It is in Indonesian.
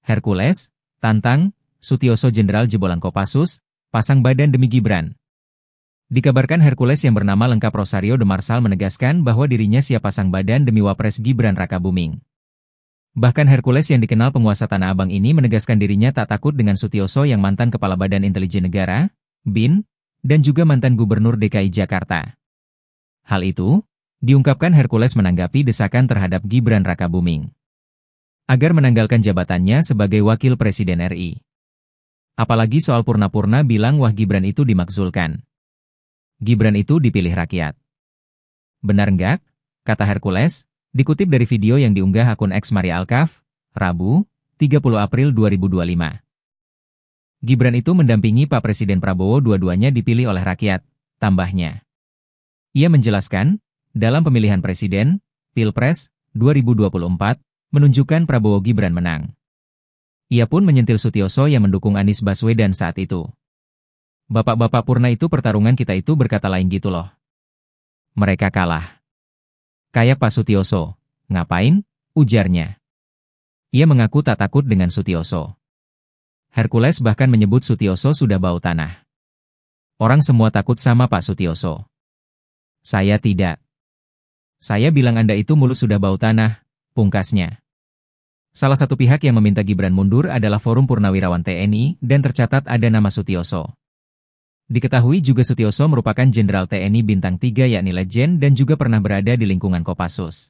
Hercules, tantang, Sutioso Jenderal jebolan Kopassus, pasang badan demi Gibran. Dikabarkan Hercules yang bernama lengkap Rosario de Marsal menegaskan bahwa dirinya siap pasang badan demi Wapres Gibran Rakabuming. Bahkan Hercules yang dikenal penguasa Tanah Abang ini menegaskan dirinya tak takut dengan Sutioso yang mantan Kepala Badan Intelijen Negara, BIN, dan juga mantan Gubernur DKI Jakarta. Hal itu diungkapkan Hercules menanggapi desakan terhadap Gibran Rakabuming agar menanggalkan jabatannya sebagai Wakil Presiden RI. Apalagi soal Purna-Purna bilang wah Gibran itu dimakzulkan. Gibran itu dipilih rakyat. Benar enggak? Kata Hercules, dikutip dari video yang diunggah akun X Maria Alkaf, Rabu, 30 April 2025. Gibran itu mendampingi Pak Presiden Prabowo, dua-duanya dipilih oleh rakyat, tambahnya. Ia menjelaskan, dalam pemilihan presiden, Pilpres, 2024, menunjukkan Prabowo Gibran menang. Ia pun menyentil Sutioso yang mendukung Anies Baswedan saat itu. Bapak-bapak Purna itu pertarungan kita itu berkata lain gitu loh. Mereka kalah. Kayak Pak Sutioso. Ngapain? Ujarnya. Ia mengaku tak takut dengan Sutioso. Hercules bahkan menyebut Sutioso sudah bau tanah. Orang semua takut sama Pak Sutioso. Saya tidak. Saya bilang Anda itu mulut sudah bau tanah, pungkasnya. Salah satu pihak yang meminta Gibran mundur adalah Forum Purnawirawan TNI dan tercatat ada nama Sutioso. Diketahui juga Sutioso merupakan Jenderal TNI Bintang 3 yakni Legend dan juga pernah berada di lingkungan Kopassus.